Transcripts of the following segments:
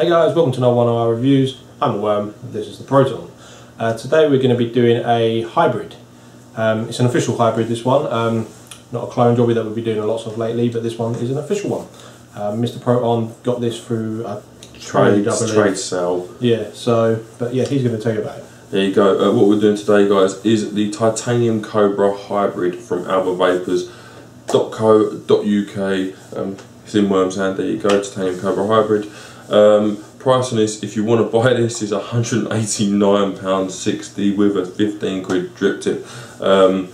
Hey guys, welcome to another one of our reviews. I'm the Worm, this is the Proton. Today we're going to be doing a hybrid. It's an official hybrid, this one. Not a clone jobby that we've been doing lots of lately, but this one is an official one. Mr. Proton got this through a trade sale. Yeah, but yeah, he's going to tell you about it. There you go. What we're doing today, guys, is the titanium Cobra hybrid from Alba Vapours.co.uk. It's in Worm's hand. There you go, titanium Cobra hybrid. Price on this, if you want to buy this, is £189.60 with a 15 quid drip tip. So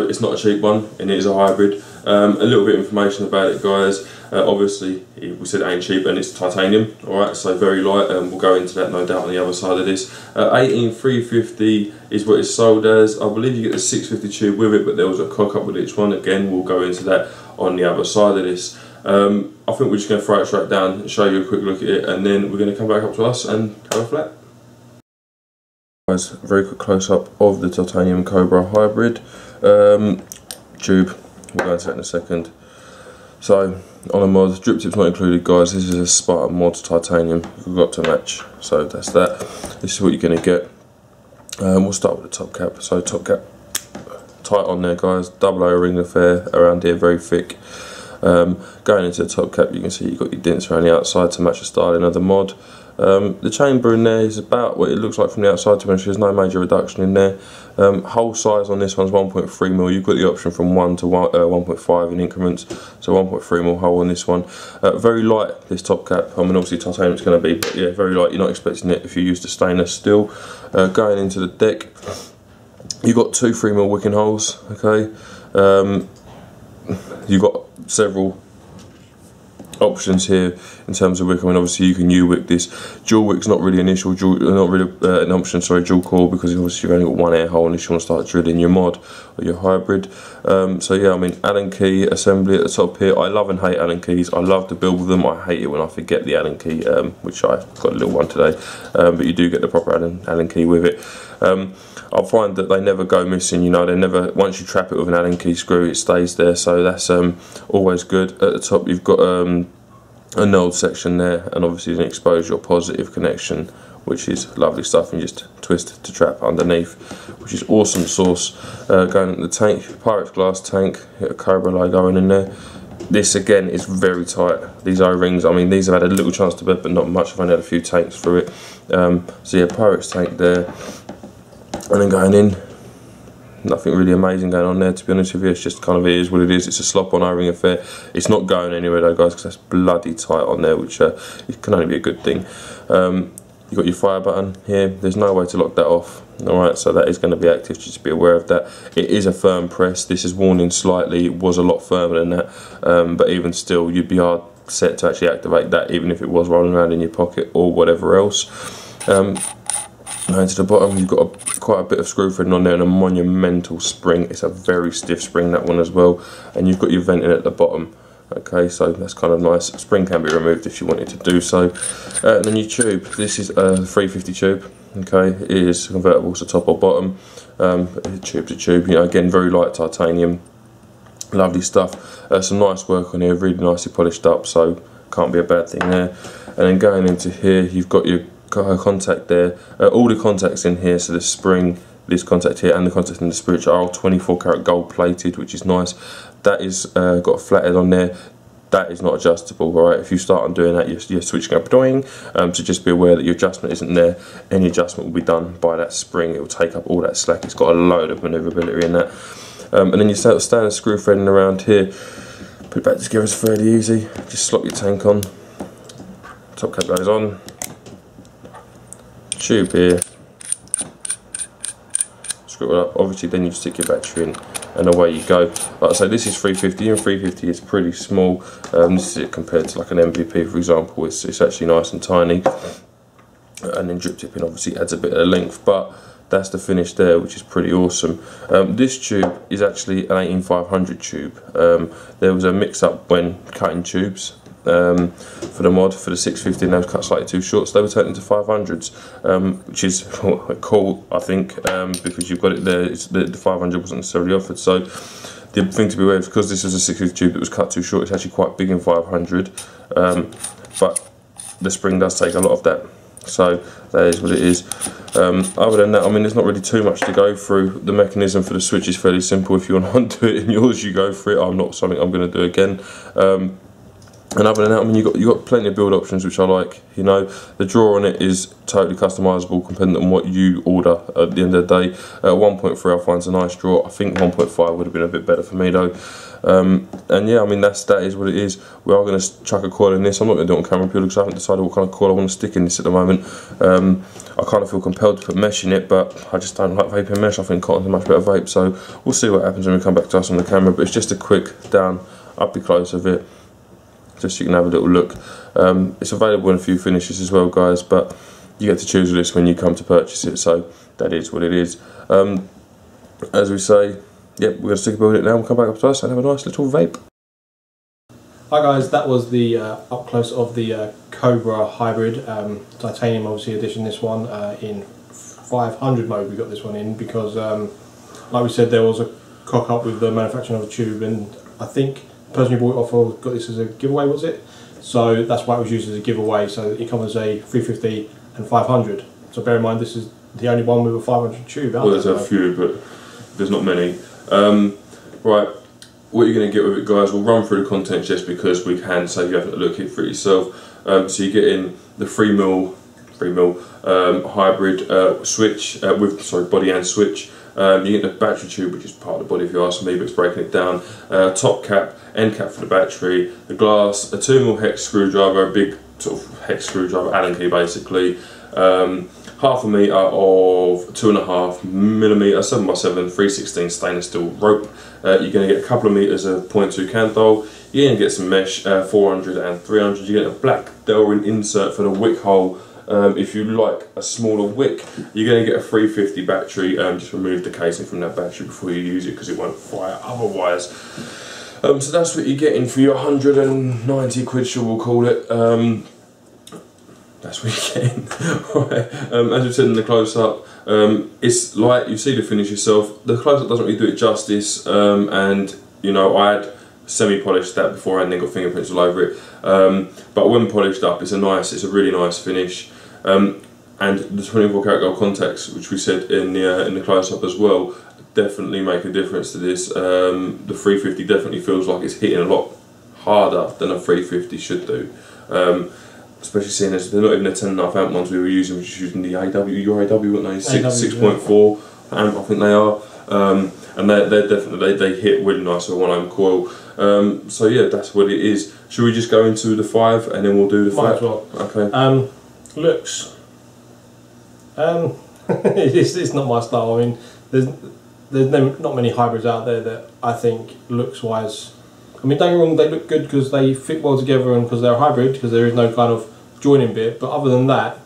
it's not a cheap one, and it is a hybrid. A little bit of information about it, guys. Obviously, we said it ain't cheap, and it's titanium. Alright, so very light. We'll go into that no doubt on the other side of this. 18350 is what it's sold as. I believe you get the 650 tube with it, but there was a cock up with each one. Again, we'll go into that on the other side of this. I think we're just going to throw it straight down and show you a quick look at it, and then we're going to come back up to us and have a flat. Guys, very quick close up of the titanium Cobra hybrid tube. We'll go into that in a second. So on a mod, drip tip's not included, guys. This is a Spartan mod titanium. We've got to match, so that's that. This is what you're going to get. We'll start with the top cap. So top cap tight on there, guys. Double O-ring affair around here, very thick. Going into the top cap, you can see you've got your dents around the outside to match the styling of the mod. The chamber in there is about what it looks like from the outside, to be honest. There's no major reduction in there. Hole size on this one's 1.3mm. You've got the option from 1 to 1.5 in increments, so 1.3mm hole on this one. Very light, this top cap. I mean, obviously titanium it's going to be, but yeah, very light. You're not expecting it if you use the stainless steel. Going into the deck, you've got 2 3mm wicking holes. Okay, you've got several options here in terms of wick. I mean, obviously you can U-wick this. Dual wick's not really an issue, not really an option, sorry, dual core, because obviously you've only got one air hole unless you want to start drilling your mod or your hybrid. So yeah, I mean, Allen key assembly at the top here. I love and hate Allen keys. I love to build with them. I hate it when I forget the Allen key, which I've got a little one today, but you do get the proper Allen key with it. I find that they never go missing, you know, they never, once you trap it with an Allen key screw, it stays there, so that's always good. At the top you've got a node section there, and obviously an exposure or positive connection, which is lovely stuff, and you just twist to trap underneath, which is awesome sauce. Going into the tank, Pyrex glass tank, a Cobra logo in there. This again is very tight. These O-rings, I mean, these have had a little chance to bed, but not much. I've only had a few tanks through it. So yeah, Pyrex tank there. And then going in, nothing really amazing going on there, to be honest with you. It's just kind of, it is what it is. It's a slop-on O-ring affair. It's not going anywhere though, guys, because that's bloody tight on there, which it can only be a good thing. You've got your fire button here. There's no way to lock that off. Alright, so that is going to be active, just be aware of that. It is a firm press. This is worn in slightly. It was a lot firmer than that, but even still, you'd be hard set to actually activate that, even if it was rolling around in your pocket or whatever else. Going to the bottom, you've got quite a bit of screw threading on there and a monumental spring. It's a very stiff spring, that one as well. And you've got your venting at the bottom. Okay, so that's kind of nice. Spring can be removed if you wanted to do so. And then your tube. This is a 350 tube. Okay, it is convertible to top or bottom. Tube to tube. You know, again, very light titanium. Lovely stuff. Some nice work on here, really nicely polished up. So can't be a bad thing there. And then going into here, you've got your contact there. All the contacts in here, so the spring, this contact here, and the contact in the spirit are all 24 karat gold plated, which is nice. That is got a flathead on there. That is not adjustable. Alright, if you start on doing that, you're switching up doing. So just be aware that your adjustment isn't there. Any adjustment will be done by that spring. It will take up all that slack. It's got a load of manoeuvrability in that. And then your standard screw threading around here. Put it back together is fairly easy. Just slot your tank on. Top cap goes on. Tube here, screw it up. Obviously then you stick your battery in and away you go. Like I say, this is 350 and 350 is pretty small. This is it compared to like an MVP, for example. It's actually nice and tiny, and then drip tipping obviously adds a bit of length, but that's the finish there, which is pretty awesome. This tube is actually an 18500 tube. There was a mix up when cutting tubes. For the mod, for the 650, and they was cut slightly too short, so they were turned into 500s, which is cool, I think, because you've got it there. The 500 wasn't necessarily offered, so the thing to be aware of is because this was a 650 tube that was cut too short, it's actually quite big in 500, but the spring does take a lot of that. So that is what it is. Other than that, I mean, there's not really too much to go through. The mechanism for the switch is fairly simple. If you want to undo it in yours, you go for it. I'm not something I'm going to do again. And other than that, I mean, you got plenty of build options, which I like. You know, the drawer on it is totally customizable, depending on what you order. At the end of the day, 1.3 I find is a nice drawer. I think 1.5 would have been a bit better for me though. And yeah, I mean, that is what it is. We are going to chuck a coil in this. I'm not going to do it on camera purely because I haven't decided what kind of coil I want to stick in this at the moment. I kind of feel compelled to put mesh in it, but I just don't like vaping mesh. I think cotton's a much better vape, so we'll see what happens when we come back to us on the camera. But it's just a quick down, uppy close of it, just so you can have a little look. It's available in a few finishes as well, guys, but you get to choose this when you come to purchase it, so that is what it is. As we say, yep, we're going to stick about it now. We'll come back up to us and have a nice little vape. Hi guys, that was the up close of the Cobra hybrid, titanium obviously edition, this one in 500 mode we got this one in because like we said, there was a cock up with the manufacturing of the tube, and I think the person who bought it off of got this as a giveaway, was it? So that's why it was used as a giveaway, so it comes as a 350 and 500. So bear in mind this is the only one with a 500 tube out. Well, there's a few, but there's not many. Right, what you're going to get with it, guys, we'll run through the contents just because we can, so you have to look it for it yourself. So you get in the 3mm hybrid switch with body and switch. You get the battery tube, which is part of the body if you ask me, but it's breaking it down. Top cap, end cap for the battery, the glass, a 2mm hex screwdriver, a big sort of hex screwdriver, Allen key basically. Half a metre of 2.5mm 7x7 3/16 stainless steel rope. You're going to get a couple of metres of 0.2 canthol. You're going to get some mesh, 400 and 300. You get a black Delrin insert for the wick hole. If you like a smaller wick, you're going to get a 350 battery. Just remove the casing from that battery before you use it because it won't fire otherwise. So that's what you're getting for your 190 quid, shall we'll call it. That's what you're getting. Right. As we said in the close-up, it's light, you see the finish yourself. The close-up doesn't really do it justice, and you know, I had semi-polished that before and then got fingerprints all over it. But when polished up, it's a really nice finish. And the 24 karat gold contacts, which we said in the close-up as well, definitely make a difference to this. The 350 definitely feels like it's hitting a lot harder than a 350 should do. Especially seeing as they're not even the 10.5 amp ones we were using, which is using the AW, your AW, weren't they? 6.4 amp, I think they are. And they're definitely, they hit really nice with a 1 ohm coil. So yeah, that's what it is. Should we just go into the 5 and then we'll do the 5? Might as well. Okay. Looks. It's not my style. I mean, there's not many hybrids out there that I think looks wise. I mean, don't get me wrong, they look good because they fit well together and because they're a hybrid, because there is no kind of joining bit, but other than that,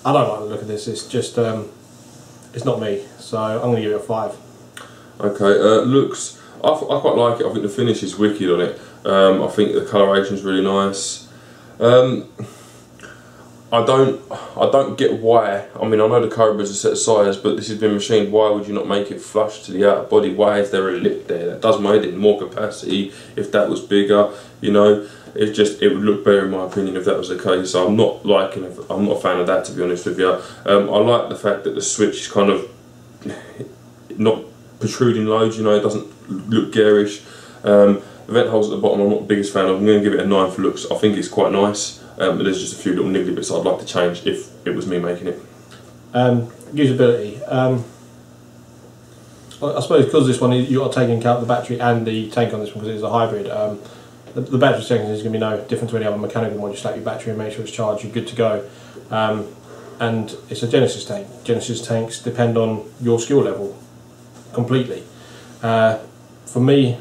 I don't like the look of this. It's just, it's not me, so I'm going to give it a 5. Okay, looks, I quite like it. I think the finish is wicked on it. I think the coloration is really nice. I don't get why. I mean, I know the Cobra's a set size, but this has been machined. Why would you not make it flush to the outer body? Why is there a lip there? That does make it more capacity. If that was bigger, you know, it would look better in my opinion if that was the case. So I'm not a fan of that, to be honest with you. I like the fact that the switch is kind of not protruding loads. You know, it doesn't look garish. The vent holes at the bottom I'm not the biggest fan of. I'm going to give it a 9 for looks. I think it's quite nice. But there's just a few little niggly bits I'd like to change if it was me making it. Usability. I suppose because this one you've got to take into account the battery and the tank on this one because it's a hybrid. The battery settings is going to be no different to any other mechanical one. You slap your battery and make sure it's charged, you're good to go. And it's a Genesis tank. Genesis tanks depend on your skill level completely. For me,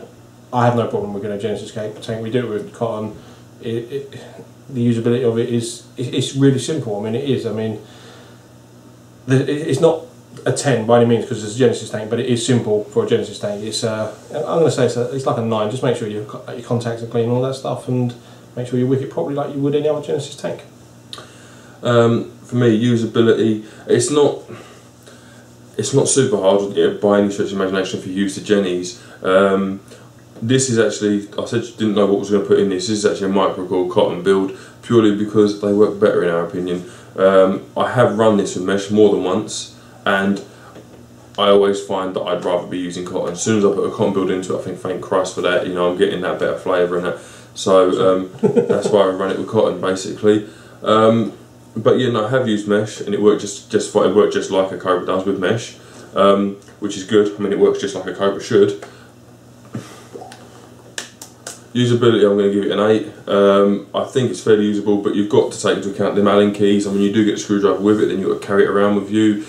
I have no problem with getting a Genesis tank. We do it with cotton. The usability of it it's really simple. I mean, it is. I mean, it's not a 10 by any means because it's a Genesis tank, but it is simple for a Genesis tank. It's I'm going to say it's like a 9. Just make sure your contacts are clean and all that stuff, and make sure you wick it properly like you would any other Genesis tank. For me, usability, it's not super hard by any stretch of imagination if you're used to Jennies. this is actually, I said you didn't know what was going to put in this. This is actually a microcoil cotton build, purely because they work better in our opinion. I have run this with mesh more than once, and I always find that I'd rather be using cotton. As soon as I put a cotton build into it, I think, thank Christ for that, you know, I'm getting that better flavour and that. So that's why I run it with cotton, basically. But yeah, no, I have used mesh, and it worked just fine. It worked just like a Cobra does with mesh, which is good. I mean, it works just like a Cobra should. Usability, I'm going to give it an 8. I think it's fairly usable, but you've got to take into account the Allen keys. I mean, you do get a screwdriver with it, then you've got to carry it around with you.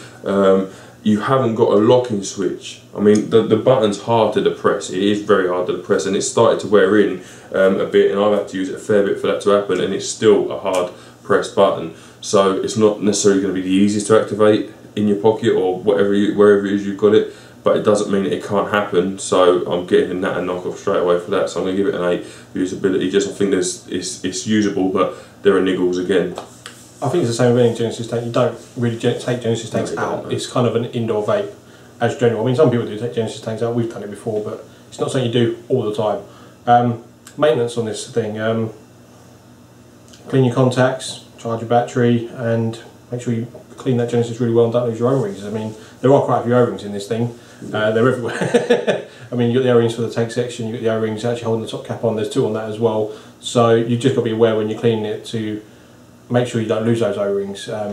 You haven't got a locking switch. I mean, the button's hard to depress. It is very hard to depress, and it's started to wear in a bit, and I've had to use it a fair bit for that to happen, and it's still a hard press button. So it's not necessarily going to be the easiest to activate in your pocket or wherever it is you've got it, but it doesn't mean it can't happen. So I'm getting that a knockoff straight away for that. So I'm going to give it an 8 usability. Just I think it's usable, but there are niggles again. I think it's the same with any Genesis tank. You don't really take Genesis tanks out. It's kind of an indoor vape as general. I mean, some people do take Genesis tanks out. We've done it before, but it's not something you do all the time. Maintenance on this thing: clean your contacts, charge your battery, and make sure you clean that Genesis really well and don't lose your O-rings. I mean, there are quite a few O-rings in this thing. They're everywhere. I mean, you've got the O-rings for the tank section, you've got the O-rings actually holding the top cap on. There's 2 on that as well. So you've just got to be aware when you're cleaning it to make sure you don't lose those O-rings. I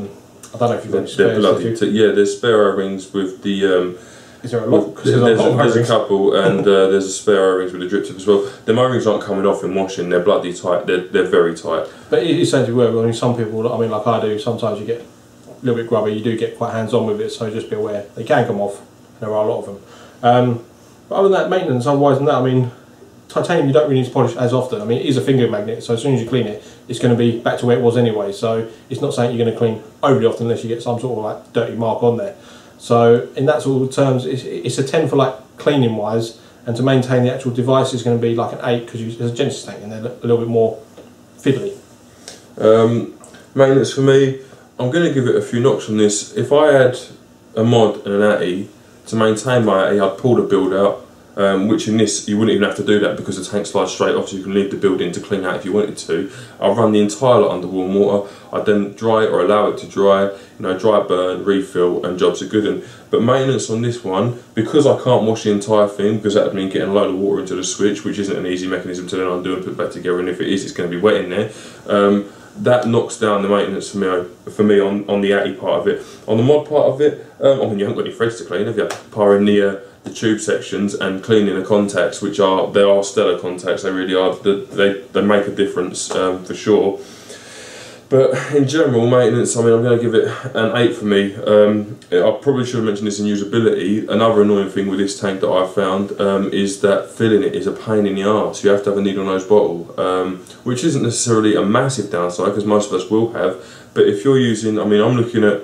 don't know if you've got any spares. Yeah, there's spare O-rings with the... is there a lot? There's a couple, and there's a spare O-rings with the drip tip as well. The O-rings aren't coming off in washing, they're bloody tight, they're very tight. But it essentially works. I mean, some people, I mean, like I do, sometimes you get a little bit grubby, you do get quite hands-on with it, so just be aware. They can come off, there are a lot of them. But other than that, maintenance, otherwise than that, I mean, titanium you don't really need to polish as often. I mean, it is a finger magnet, so as soon as you clean it, it's going to be back to where it was anyway, so it's not something you're going to clean overly often unless you get some sort of like dirty mark on there. So in that sort of terms, it's a 10 for like cleaning wise, and to maintain the actual device is going to be like an 8 because there's a Genesis tank and they're a little bit more fiddly. Maintenance for me, I'm going to give it a few knocks on this. If I had a mod and an ATI, to maintain my ATI, I'd pull the build out, which in this you wouldn't even have to do that because the tank slides straight off, so you can leave the build in to clean out if you wanted to. I'll run the entire lot under warm water. I'd then dry it or allow it to dry, you know, dry burn, refill, and jobs are good. And but maintenance on this one, because I can't wash the entire thing, because that would mean getting a load of water into the switch, which isn't an easy mechanism to then undo and put back together, and if it is, it's going to be wet in there. That knocks down the maintenance for me on the ATI part of it. On the mod part of it, I mean, you haven't got any threads to clean, have you? Powering the tube sections and cleaning the contacts, they are stellar contacts. They really are. They make a difference for sure. But in general, maintenance, I mean, I'm going to give it an 8 for me. I probably should have mentioned this in usability. Another annoying thing with this tank that I've found is that filling it is a pain in the arse. You have to have a needle nose bottle, which isn't necessarily a massive downside because most of us will have. But if you're using, I mean, I'm looking at,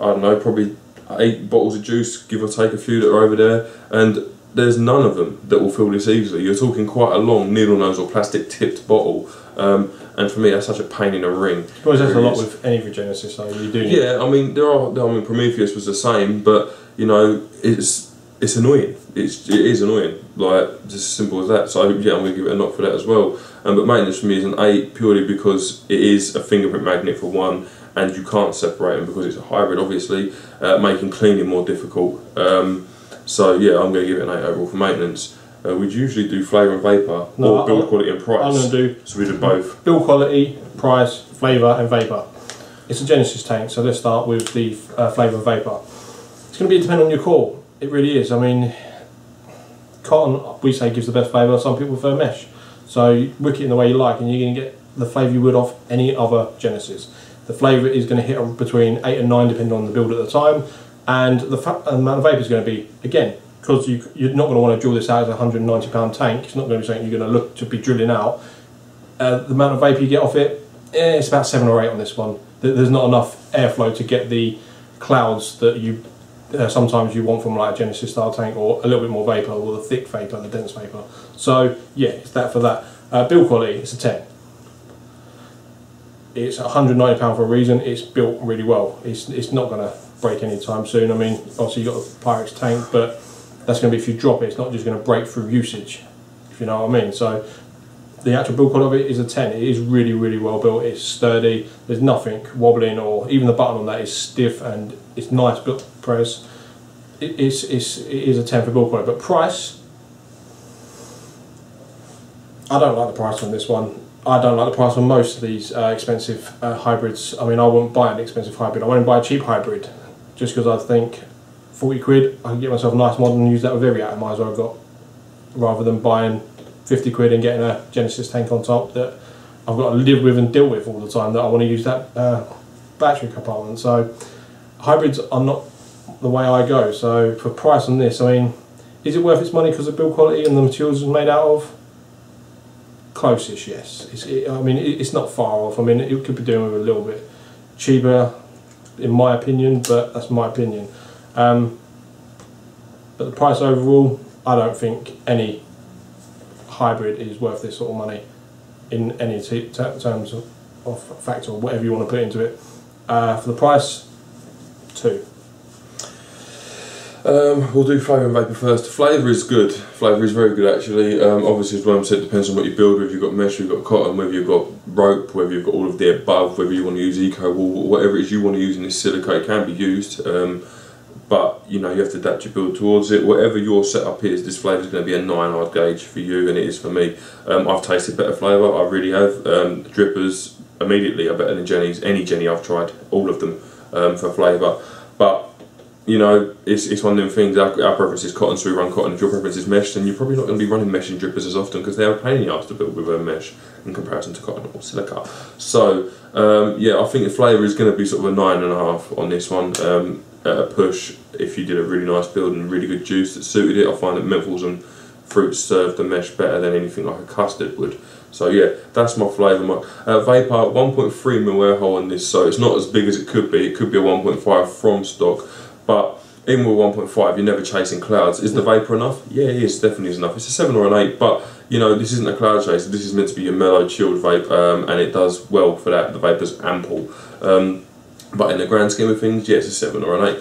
I don't know, probably 8 bottles of juice, give or take a few that are over there, and there's none of them that will fill this easily. You're talking quite a long needle nose or plastic tipped bottle. And for me, that's such a pain in the ring. I suppose that's a lot with any Genesis, so you do. Yeah, I mean, Prometheus was the same, but you know, it's annoying. It is annoying, like just as simple as that. So yeah, I'm going to give it a knock for that as well. But maintenance for me is an 8 purely because it is a fingerprint magnet for one, and you can't separate them because it's a hybrid, obviously, making cleaning more difficult. So yeah, I'm going to give it an 8 overall for maintenance. We'd usually do flavour and vapour, or build quality and price. I'm going to do. So we do both. Build quality, price, flavour and vapour. It's a Genesis tank, so let's start with the flavour and vapour. It's going to be dependent on your core. It really is. I mean, cotton, we say, gives the best flavour. Some people prefer mesh. So wick it in the way you like, and you're going to get the flavour you would off any other Genesis. The flavour is going to hit between 8 and 9 depending on the build at the time, and the amount of vapour is going to be, again, because you're not going to want to drill this out as a £190 tank. It's not going to be something you're going to look to be drilling out. The amount of vapour you get off it, it's about 7 or 8 on this one. There's not enough airflow to get the clouds that you sometimes you want from like a Genesis style tank, or a little bit more vapour, or the thick vapour, the dense vapour. So yeah, it's that for that. Build quality, it's a 10. It's £190 for a reason. It's built really well. It's not going to break anytime soon. I mean, obviously you've got a Pyrex tank, but that's going to be if you drop it. It's not just going to break through usage. if you know what I mean. So the actual build quality of it is a 10. It is really, really well built. It's sturdy. There's nothing wobbling, or even the button on that is stiff, and it's nice built press. It is a 10 for build quality. But price, I don't like the price on this one. I don't like the price on most of these expensive hybrids. I mean, I wouldn't buy an expensive hybrid. I wouldn't buy a cheap hybrid, just because I think 40 quid, I can get myself a nice mod and use that with every atomizer I've got, rather than buying 50 quid and getting a Genesis tank on top that I've got to live with and deal with all the time, that I want to use that battery compartment. So hybrids are not the way I go. So for price on this, I mean, is it worth its money because of build quality and the materials it's made out of? Close-ish, yes. I mean, it's not far off. I mean, it could be doing with a little bit cheaper, in my opinion, but that's my opinion. But the price overall, I don't think any hybrid is worth this sort of money in any terms of factor, or whatever you want to put into it. For the price, 2. We'll do flavour and vapour first. Flavour is good. Flavour is very good actually. Obviously, as William said, it depends on what you build. Whether you've got mesh, you've got cotton, whether you've got rope, whether you've got all of the above, whether you want to use eco wool, whatever it is you want to use in this silica, it can be used. But you know, you have to adapt your build towards it. Whatever your setup is, this flavour is going to be a 9 I'd gauge for you, and it is for me. I've tasted better flavour, I really have. Drippers immediately are better than Jenny's. Any Jenny I've tried, all of them for flavour. But you know, it's one of them things. Our preference is cotton, so we run cotton. If your preference is mesh, then you're probably not going to be running mesh and drippers as often, because they're a pain in the arse to build with a mesh in comparison to cotton or silica. So yeah, I think the flavour is going to be sort of a 9.5 on this one. At a push, if you did a really nice build and really good juice that suited it, I find that menthols and fruits serve the mesh better than anything like a custard would. So yeah, that's my flavour. Vapour, 1.3mm air hole in this, so it's not as big as it could be. It could be a 1.5 from stock, but even with 1.5, you're never chasing clouds. Is the Vapour enough? Yeah, it is, definitely is enough. It's a 7 or an 8, but you know, this isn't a cloud chaser. This is meant to be a mellow, chilled vape, and it does well for that. The Vapour's ample. But in the grand scheme of things, yeah, it's a 7 or an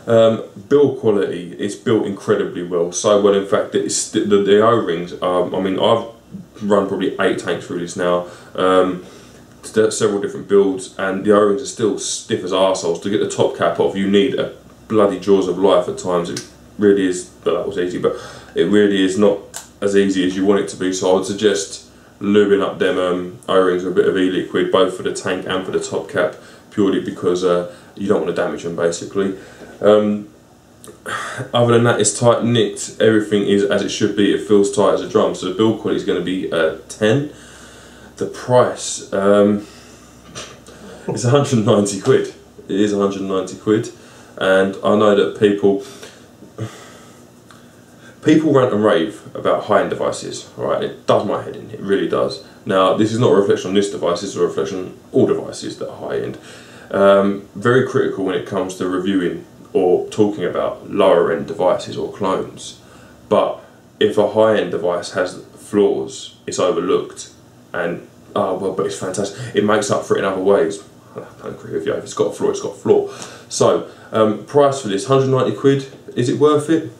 8. Build quality, it's built incredibly well. So well, in fact, that it's the O-rings, I mean, I've run probably 8 tanks through this now, several different builds, and the O-rings are still stiff as arseholes. To get the top cap off, you need a bloody jaws of life at times. It really is, but that was easy, but it really is not as easy as you want it to be. So I would suggest lubing up them O-rings with a bit of e-liquid, both for the tank and for the top cap, purely because you don't want to damage them basically. Other than that, it's tight nicked, everything is as it should be, it feels tight as a drum, so the build quality is going to be 10. The price, it's 190 quid, it is 190 quid, and I know that people rant and rave about high-end devices, right? It does my head in, it really does. Now, this is not a reflection on this device, it's a reflection on all devices that are high-end. Very critical when it comes to reviewing or talking about lower-end devices or clones. But if a high-end device has flaws, it's overlooked, and oh well, but it's fantastic, it makes up for it in other ways. I don't agree with you. If it's got a flaw, it's got a flaw. So, price for this, 190 quid, is it worth it?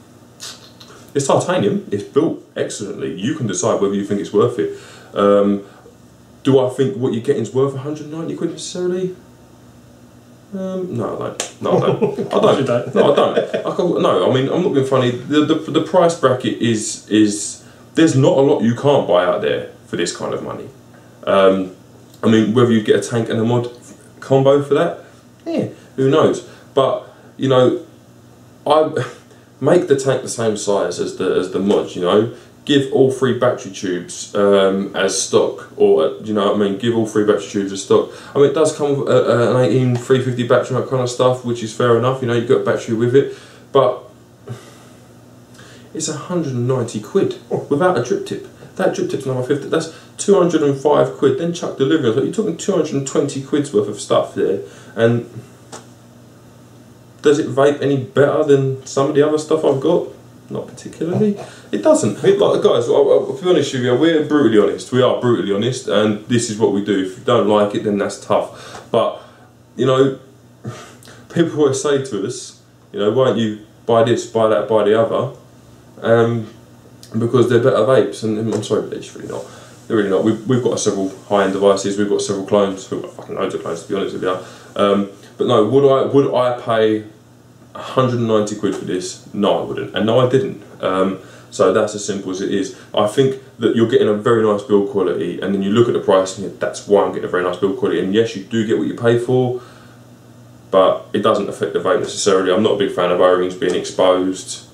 It's titanium, it's built excellently. You can decide whether you think it's worth it. Do I think what you're getting is worth 190 quid necessarily? No, I don't. No, I don't. I don't. No, I don't. No, I mean, I'm not being funny. The price bracket is there's not a lot you can't buy out there for this kind of money. I mean, whether you get a tank and a mod combo for that, yeah, who knows? But you know, I make the tank the same size as the mod. You know, give all 3 battery tubes as stock, or you know what I mean, give all 3 battery tubes as stock. I mean, it does come with an 18350 battery, that kind of stuff, which is fair enough. You know, you've got a battery with it, but it's 190 quid without a drip tip. That drip tip's another 50. That's 205 quid. Then chuck delivery. So you're talking 220 quid's worth of stuff there. And does it vape any better than some of the other stuff I've got? Not particularly. It doesn't. Like, guys, I'll be honest with you, we're brutally honest. We are brutally honest, and this is what we do. If you don't like it, then that's tough. But, you know, people always say to us, you know, why don't you buy this, buy that, buy the other? because they're better vapes, and I'm sorry, but they're just really not. They're really not. We've got several high-end devices. We've got several clones. We've got fucking loads of clones, to be honest with you. But no, would I pay 190 quid for this? No, I wouldn't, and no, I didn't. So that's as simple as it is. I think that you're getting a very nice build quality, and then you look at the price, and that's why I'm getting a very nice build quality. And yes, you do get what you pay for, but it doesn't affect the vape necessarily. I'm not a big fan of O-rings being exposed.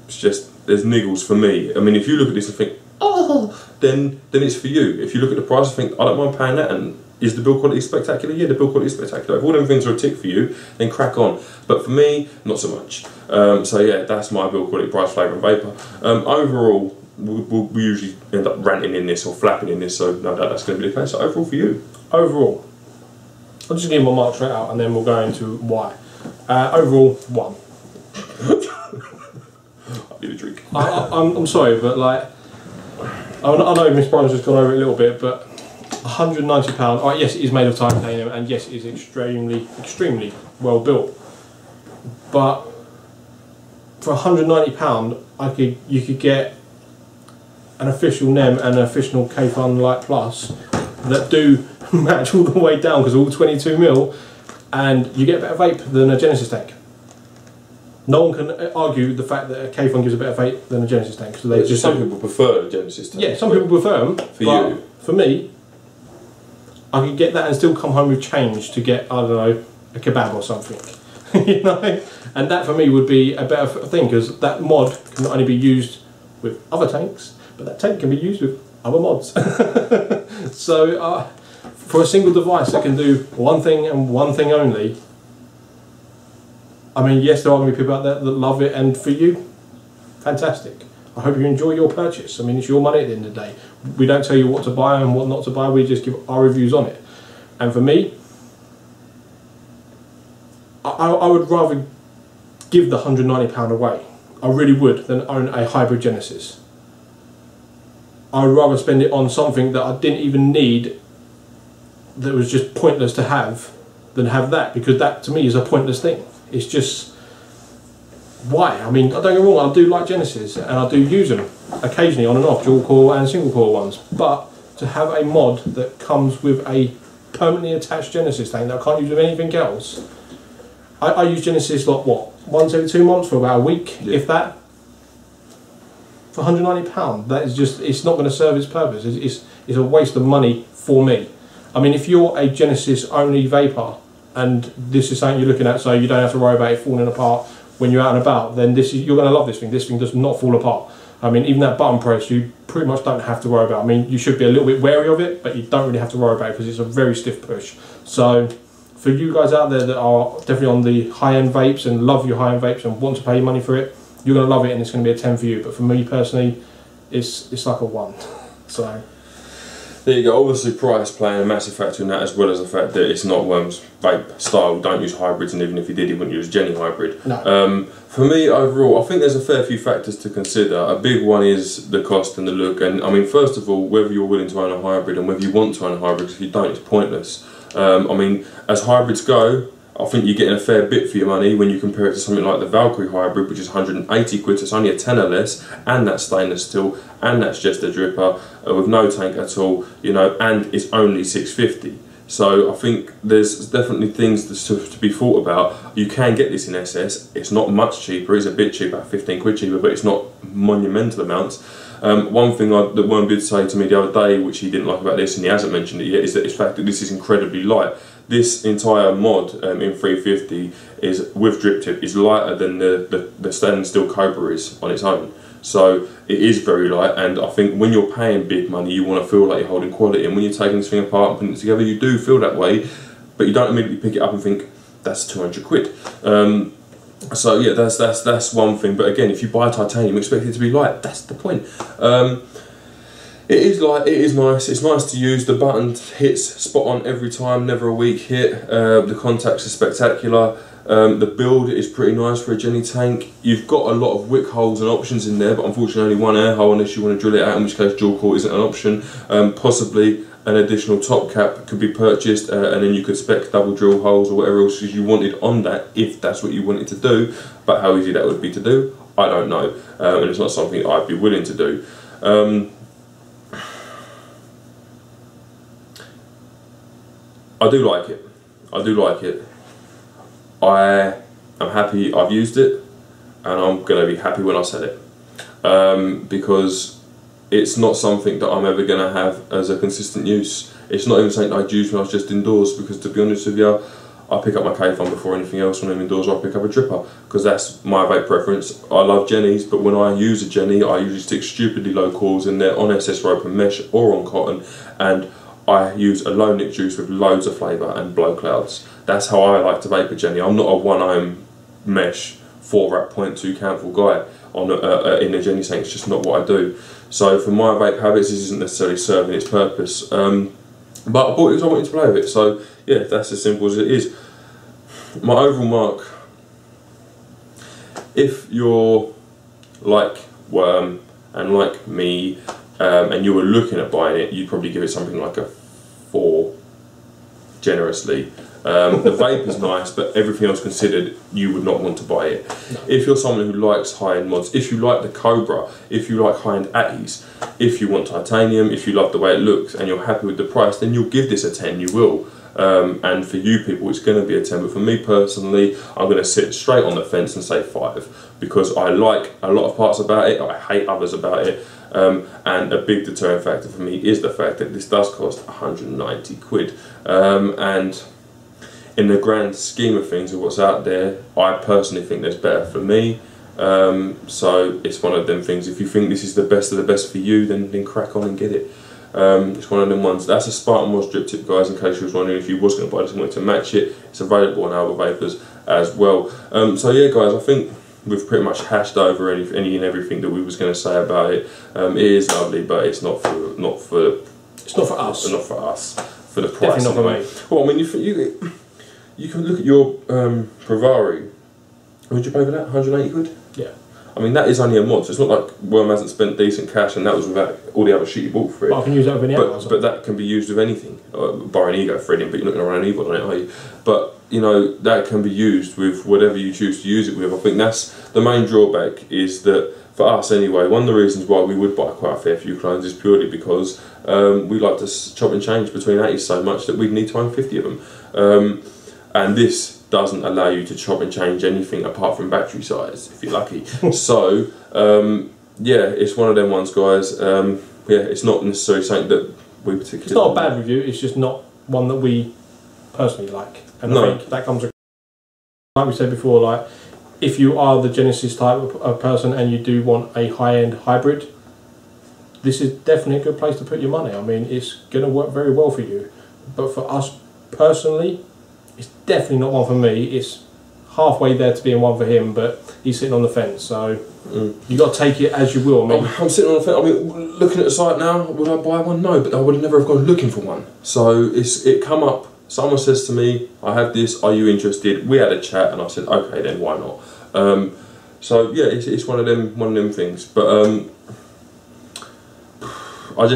It's just, there's niggles for me. I mean, if you look at this and think, oh, then it's for you. If you look at the price and think, I don't mind paying that, and is the build quality spectacular? Yeah, the build quality is spectacular. If all them things are a tick for you, then crack on. But for me, not so much. So yeah, that's my build quality, price, flavour and vapour. Overall, we usually end up ranting in this or flapping in this, so no doubt that's going to be the case. So overall for you? Overall, I'll just give my mark straight out and then we'll go into why. Overall, 1. I need a drink. I'm sorry, but like, I know Miss Brian's just gone over it a little bit, but £190. Oh, yes, it is made of titanium, and yes, it is extremely well built. But for £190, you could get an official NEM and an official K-Fun Light Plus that do match all the way down because all 22mm, and you get a better vape than a Genesis tank. No one can argue the fact that a K-Fun gives a better vape than a Genesis tank. So they just some people prefer the Genesis tank. Yeah, some people prefer them. For you, for me, I could get that and still come home with change to get, I don't know, a kebab or something. You know, and that for me would be a better thing, because that mod can not only be used with other tanks, but that tank can be used with other mods. So for a single device that can do one thing and one thing only, I mean, yes, there are going to be people out there that love it, and for you, fantastic. I hope you enjoy your purchase. I mean, it's your money at the end of the day. We don't tell you what to buy and what not to buy, we just give our reviews on it. And for me, I would rather give the £190 away. I really would, than own a hybrid Genesis. I would rather spend it on something that I didn't even need, that was just pointless to have, than have that, because that to me is a pointless thing. It's just, why? I mean, don't get me wrong, I do like Genesis and I do use them occasionally on and off, dual core and single core ones, but to have a mod that comes with a permanently attached Genesis tank that I can't use with anything else. I use Genesis like what, once every 2 months for about a week, yeah, if that. For £190, that is just, it's not going to serve its purpose. It's a waste of money for me. I mean, if you're a Genesis only vapor and this is something you're looking at, so you don't have to worry about it falling apart when you're out and about, then you're going to love this thing. This thing does not fall apart. I mean, even that button press, you pretty much don't have to worry about. I mean, you should be a little bit wary of it, but you don't really have to worry about it because it's a very stiff push. So for you guys out there that are definitely on the high-end vapes and love your high-end vapes and want to pay money for it, you're going to love it and it's going to be a 10 for you. But for me personally, it's like a 1. So there you go. Obviously price playing a massive factor in that, as well as the fact that it's not Worm's vape style. Don't use hybrids, and even if he did, he wouldn't use Jenny hybrid. No. For me overall, I think there's a fair few factors to consider. A big one is the cost and the look, and I mean, first of all, whether you're willing to own a hybrid and whether you want to own a hybrid. If you don't, it's pointless. I mean, as hybrids go, I think you're getting a fair bit for your money when you compare it to something like the Valkyrie hybrid, which is 180 quid, so it's only a tenner less, and that's stainless steel, and that's just a dripper with no tank at all, you know, and it's only 650. So I think there's definitely things to be thought about. You can get this in SS. It's not much cheaper. It's a bit cheaper, about 15 quid cheaper, but it's not monumental amounts. One thing that Worm did say to me the other day, which he didn't like about this, and he hasn't mentioned it yet, is that the fact that this is incredibly light. This entire mod in 350 is with drip tip is lighter than the stainless steel Cobra is on its own. So it is very light, and I think when you're paying big money, you want to feel like you're holding quality, and when you're taking this thing apart and putting it together, you do feel that way, but you don't immediately pick it up and think that's 200 quid. So yeah, that's one thing. But again, if you buy titanium, expect it to be light. That's the point. It is light, it is nice, it's nice to use, the button hits spot on every time, never a weak hit, the contacts are spectacular, the build is pretty nice for a Jenny tank. You've got a lot of wick holes and options in there, but unfortunately only one air hole unless you want to drill it out, in which case dual core isn't an option. Possibly an additional top cap could be purchased, and then you could spec double drill holes or whatever else you wanted on that, if that's what you wanted to do. But how easy that would be to do, I don't know, and it's not something I'd be willing to do. I do like it. I do like it. I am happy I've used it, and I'm going to be happy when I sell it, because it's not something that I'm ever going to have as a consistent use. It's not even something I'd use when I was just indoors, because to be honest with you, I pick up my K-Phone before anything else when I'm indoors, or I pick up a dripper, because that's my vape preference. I love Jennies, but when I use a Jenny, I usually stick stupidly low coils in there on SS rope and mesh or on cotton, and I use a low nick juice with loads of flavour and blow clouds. That's how I like to vape a Jenny. I'm not a 1-ohm mesh 4-wrap 0.2 candful guy on in a Jenny saying it's just not what I do. So for my vape habits, this isn't necessarily serving its purpose. But I bought it because I wanted to play with it. So yeah, that's as simple as it is. My overall mark, if you're like Worm and like me, and you were looking at buying it, you'd probably give it something like a 4, generously. The vape is nice, but everything else considered, you would not want to buy it. No. If you're someone who likes high-end mods, if you like the Cobra, if you like high-end Atties, if you want titanium, if you love the way it looks and you're happy with the price, then you'll give this a 10, you will. And for you people, it's going to be a 10, but for me personally, I'm going to sit straight on the fence and say 5, because I like a lot of parts about it, I hate others about it. And a big deterrent factor for me is the fact that this does cost 190 quid, and in the grand scheme of things of what's out there, I personally think there's better for me. So it's one of them things, if you think this is the best of the best for you, then crack on and get it. It's one of them ones. That's a Spartan Mods drip tip, guys, in case you was wondering if you was going to buy this and wanted to match it. It's available on Alba Vapours as well. So yeah guys, I think we've pretty much hashed over any and everything that we was going to say about it. It is lovely, but it's not for us. Not for us. For the price. Definitely not for me. Well, I mean, you can look at your Pravari. What did you pay for that? 180 quid? Yeah. I mean, that is only a mod, so it's not like Worm hasn't spent decent cash and that was without all the other shit you bought for it. But I can use that with any other. But that can be used with anything. Bar an ego threading, but you're not going to run an e-bod on it, are you? But, you know, that can be used with whatever you choose to use it with. I think that's the main drawback, is that, for us anyway, one of the reasons why we would buy quite a fair few clones is purely because we like to chop and change between 80s so much that we'd need to own 50 of them. And this doesn't allow you to chop and change anything apart from battery size, if you're lucky. So, yeah, it's one of them ones, guys. Yeah, it's not necessarily something that we particularly... It's not a bad review, it's just not one that we personally like. And I think that comes, like we said before, like, if you are the Genesis type of person and you do want a high-end hybrid, this is definitely a good place to put your money. I mean, it's going to work very well for you. But for us personally, it's definitely not one for me. It's halfway there to being one for him, but he's sitting on the fence, so you got to take it as you will. I mean, I'm sitting on the fence. I mean, looking at the site now, would I buy one? No, but I would never have gone looking for one. So it come up. Someone says to me, "I have this. Are you interested?" We had a chat, and I said, "Okay, then why not?" So yeah, it's one of them things. But I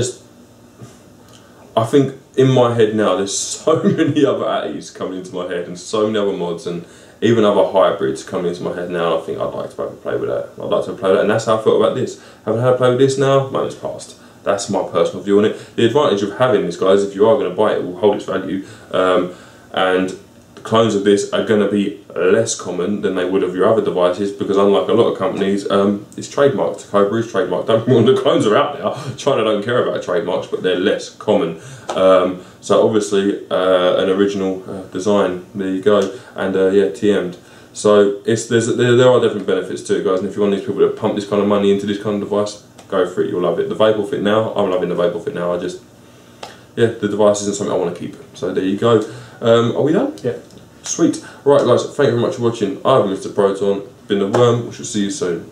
think in my head now, there's so many other Atties coming into my head, and so many other mods, and even other hybrids coming into my head now. I think I'd like to have a play with that. I'd like to play with that, and that's how I felt about this. Haven't had a play with this now. Moment's passed. That's my personal view on it. The advantage of having this, guys, if you are going to buy it, it will hold its value, and the clones of this are going to be less common than they would of your other devices, because unlike a lot of companies, it's trademarked. Cobra is trademarked. Don't get me wrong, the clones are out there. China don't care about trademarks, but they're less common. So obviously an original design, there you go, and yeah, TM'd. So there are different benefits to it, guys, and if you're one of these people that pump this kind of money into this kind of device, go for it, you'll love it. The Vapor Fit now, I'm loving the Vapor Fit now. Yeah, the device isn't something I want to keep. So there you go. Are we done? Yeah. Sweet. Right, guys, thank you very much for watching. I've been Mr. Proton, been the Worm. We shall see you soon.